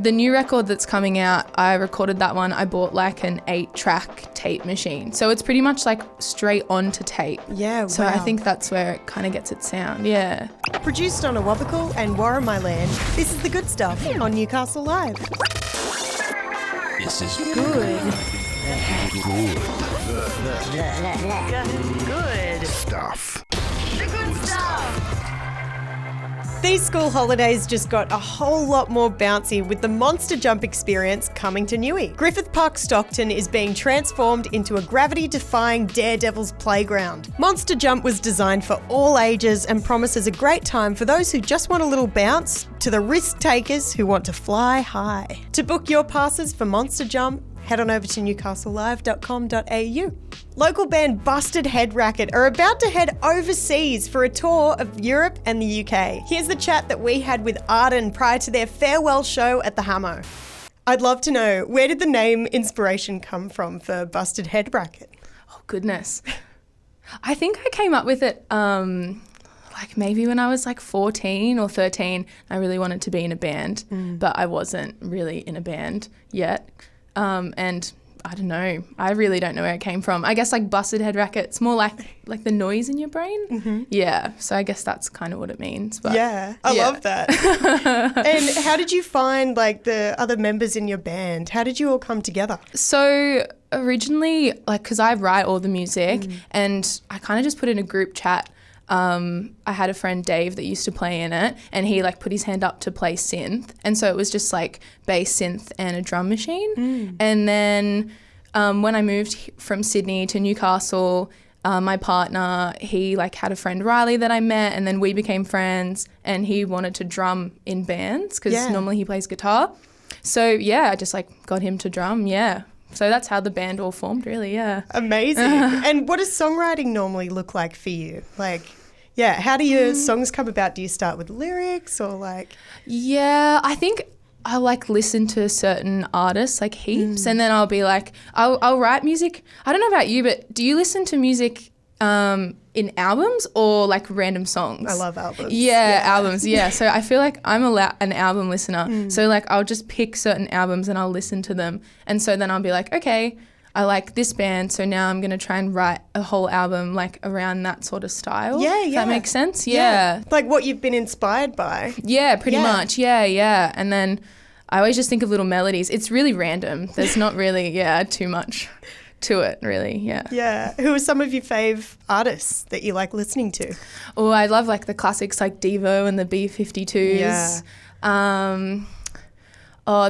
the new record that's coming out, I recorded that one. I bought like an 8-track tape machine. So it's pretty much like straight onto tape. Yeah, So I think that's where it kind of gets its sound, yeah. Produced on Awabakal and Warramai land, this is The Good Stuff on Newcastle Live. This is Good. good stuff. The good stuff. These school holidays just got a whole lot more bouncy with the Monster Jump experience coming to Newey. Griffith Park Stockton is being transformed into a gravity-defying daredevil's playground. Monster Jump was designed for all ages and promises a great time for those who just want a little bounce to the risk takers who want to fly high. To book your passes for Monster Jump, head on over to newcastlelive.com.au. Local band Busted Head Racket are about to head overseas for a tour of Europe and the UK. Here's the chat that we had with Arden prior to their farewell show at the Hamo. I'd love to know, where did the name inspiration come from for Busted Head Racket? Oh, goodness. I think I came up with it like maybe when I was like 14 or 13. I really wanted to be in a band, but I wasn't really in a band yet. And I don't know. I really don't know where it came from. I guess like Busted Head Racket, it's more like the noise in your brain. Mm-hmm. Yeah. So I guess that's kind of what it means. But yeah, I love that. And how did you find like the other members in your band? How did you all come together? So originally, like, because I write all the music and I kind of just put in a group chat. I had a friend, Dave, that used to play in it, and he like put his hand up to play synth. And so it was just like bass, synth and a drum machine. And then when I moved from Sydney to Newcastle, my partner, he like had a friend, Riley, that I met, and then we became friends, and he wanted to drum in bands because normally he plays guitar. So yeah, I just like got him to drum, yeah. So that's how the band all formed, really, yeah. Amazing. And what does songwriting normally look like for you? Like, yeah, how do your songs come about? Do you start with lyrics or like? Yeah, I think I like listen to certain artists like heaps, and then I'll be like, I'll write music. I don't know about you, but do you listen to music in albums or like random songs? I love albums. Yeah, albums. Yeah. So I feel like I'm an album listener. So like I'll just pick certain albums and I'll listen to them. And so then I'll be like, okay, I like this band, so now I'm going to try and write a whole album like around that sort of style. Yeah, If that makes sense? Yeah. Like what you've been inspired by. Yeah, pretty much. Yeah. And then I always just think of little melodies. It's really random. There's not really, too much to it, really, yeah. Yeah. Who are some of your fave artists that you like listening to? Oh, I love like the classics like Devo and the B-52s. Yeah.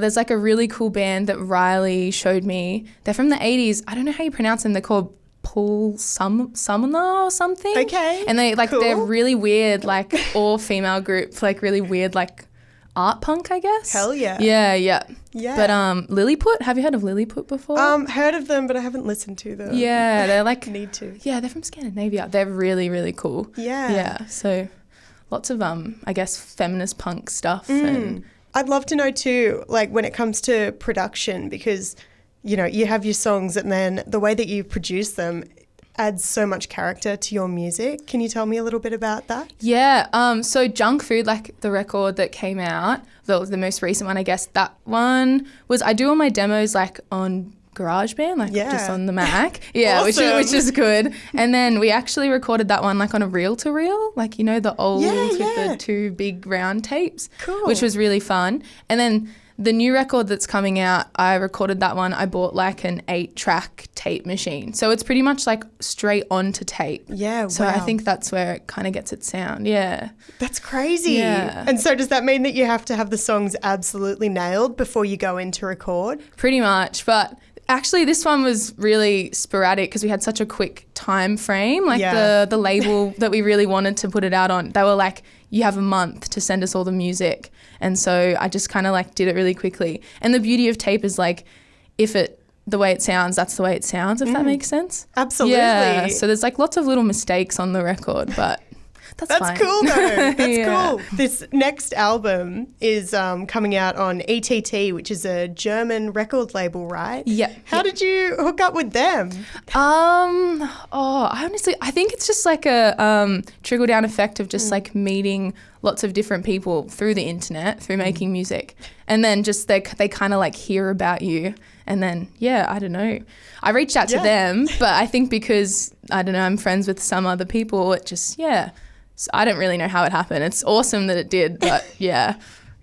There's like a really cool band that Riley showed me. They're from the 80s. I don't know how you pronounce them. They're called Paul Summoner or something. Okay. And they like cool. They're really weird, like all female group, like really weird, like art punk, I guess. Hell yeah. Yeah. Yeah. But Lilliput, have you heard of Lilliput before? Heard of them, but I haven't listened to them. Yeah, they're like need to. Yeah, they're from Scandinavia. They're really, really cool. Yeah. Yeah. So lots of I guess feminist punk stuff. And I'd love to know too, like when it comes to production, because you know, you have your songs and then the way that you produce them adds so much character to your music. Can you tell me a little bit about that? Yeah, so Junk Food, like the record that came out, the most recent one, I guess, that one was, I do all my demos like on GarageBand, like just on the Mac. Yeah, awesome. which is good. And then we actually recorded that one like on a reel-to-reel, like, you know, the old with the two big round tapes, which was really fun. And then the new record that's coming out, I recorded that one. I bought like an 8-track tape machine. So it's pretty much like straight onto tape. Yeah, So I think that's where it kind of gets its sound. Yeah. That's crazy. Yeah. And so does that mean that you have to have the songs absolutely nailed before you go in to record? Pretty much. But actually this one was really sporadic because we had such a quick time frame. Like the label that we really wanted to put it out on, they were like, you have a month to send us all the music. And so I just kind of like did it really quickly. And the beauty of tape is like, the way it sounds, that's the way it sounds, if that makes sense. Absolutely. Yeah. So there's like lots of little mistakes on the record, but That's fine. Cool though. That's Yeah. cool. This next album is coming out on ETT, which is a German record label, right? Yeah. How did you hook up with them? I think it's just like a trickle down effect of just like meeting lots of different people through the internet, through making music. And then just they kind of like hear about you. And then, I don't know. I reached out to them, but I think because, I don't know, I'm friends with some other people, it just, So I don't really know how it happened. It's awesome that it did, but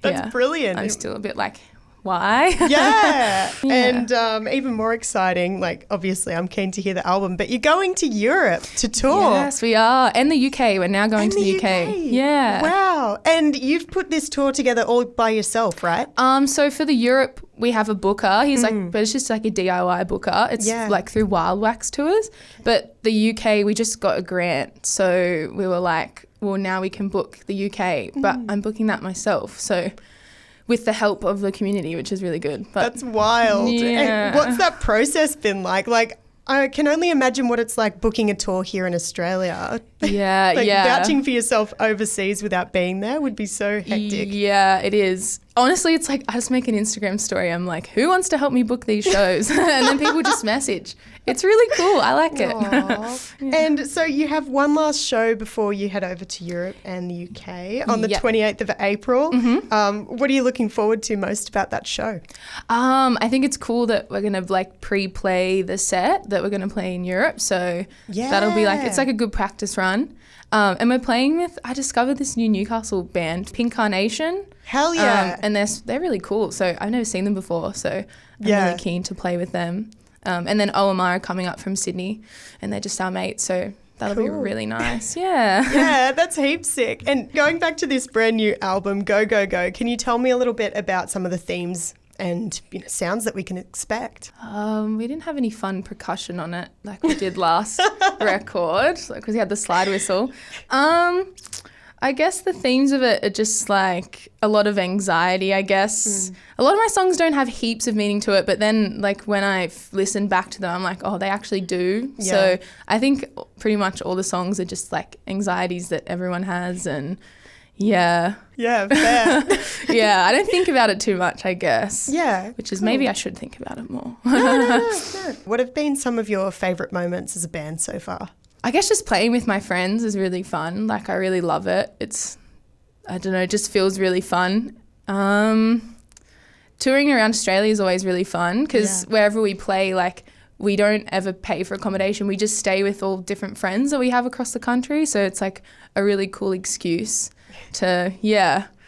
That's brilliant. I'm still a bit like, why? Yeah. And even more exciting, like obviously I'm keen to hear the album, but you're going to Europe to tour. Yes, we are. And the UK. We're now going to the UK. Yeah. Wow. And you've put this tour together all by yourself, right? So for the Europe, we have a booker. He's like, but it's just like a DIY booker. It's like through Wild Wax Tours. But the UK, we just got a grant. So we were like, well, now we can book the UK, but I'm booking that myself. So with the help of the community, which is really good. But that's wild. Yeah. And what's that process been like? Like, I can only imagine what it's like booking a tour here in Australia. Yeah, Vouching for yourself overseas without being there would be so hectic. Yeah, it is. Honestly, it's like I just make an Instagram story. I'm like, who wants to help me book these shows? And then people just message. It's really cool. I like it. And so you have one last show before you head over to Europe and the UK on the 28th of April. What are you looking forward to most about that show? I think it's cool that we're going to like pre-play the set that we're going to play in Europe. So that'll be like, it's like a good practice run. And we're playing with, I discovered this new Newcastle band, Pink Carnation. Hell yeah. And they're really cool. So I've never seen them before. So I'm really keen to play with them. And then OMR are coming up from Sydney and they're just our mates. So that'll be really nice. Yeah. Yeah, that's heaps sick. And going back to this brand new album, Go, Go, Go, can you tell me a little bit about some of the themes and sounds that we can expect? We didn't have any fun percussion on it like we did last record because we had the slide whistle. I guess the themes of it are just like a lot of anxiety, I guess. A lot of my songs don't have heaps of meaning to it, but then like when I've listened back to them, I'm like, oh, they actually do. Yeah. So I think pretty much all the songs are just like anxieties that everyone has and yeah, fair. Yeah, I don't think about it too much, I guess. Yeah. Which is maybe I should think about it more. No. What have been some of your favourite moments as a band so far? I guess just playing with my friends is really fun. Like I really love it. It's, I don't know, it just feels really fun. Touring around Australia is always really fun because wherever we play, like we don't ever pay for accommodation. We just stay with all different friends that we have across the country. So it's like a really cool excuse to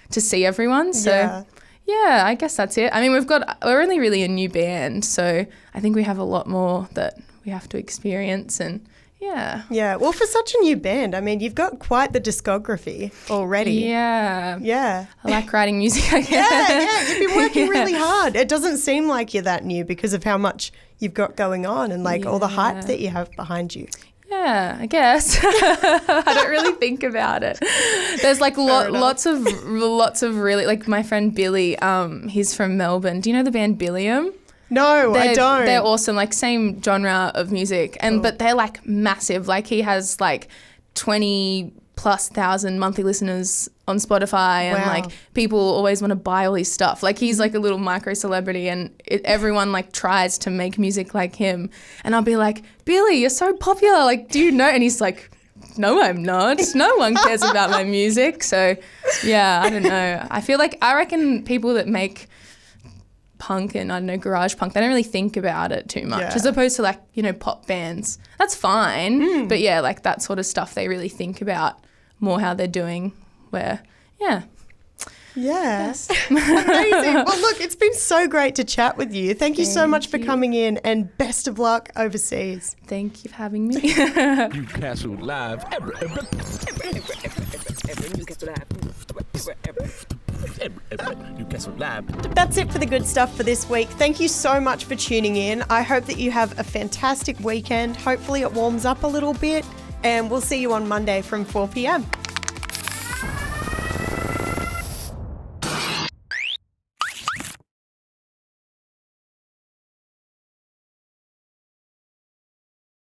see everyone. So yeah, I guess that's it. I mean, we're only really a new band. So I think we have a lot more that we have to experience and yeah. Well, for such a new band, I mean, you've got quite the discography already. Yeah. I like writing music, I guess. Yeah. You've been working really hard. It doesn't seem like you're that new because of how much you've got going on and like all the hype that you have behind you. Yeah, I guess. I don't really think about it. There's like lots of really, like my friend Billy, he's from Melbourne. Do you know the band Billiam? No, I don't. They're awesome, like same genre of music, but they're like massive. Like he has like 20,000+ monthly listeners on Spotify, and like people always want to buy all his stuff. Like he's like a little micro celebrity, and everyone like tries to make music like him. And I'll be like, Billy, you're so popular. Like, do you know? And he's like, no, I'm not. No one cares about my music. So yeah, I don't know. I reckon people that make punk and I don't know, garage punk, they don't really think about it too much as opposed to like, pop bands. That's fine. But yeah, like that sort of stuff they really think about more how they're doing where, Yes. Amazing. Well, look, it's been so great to chat with you. Thank you so much for coming in and best of luck overseas. Thank you for having me. Newcastle Live. Newcastle Live. That's it for the good stuff for this week. Thank you so much for tuning in. I hope that you have a fantastic weekend. Hopefully it warms up a little bit and we'll see you on Monday from 4 p.m.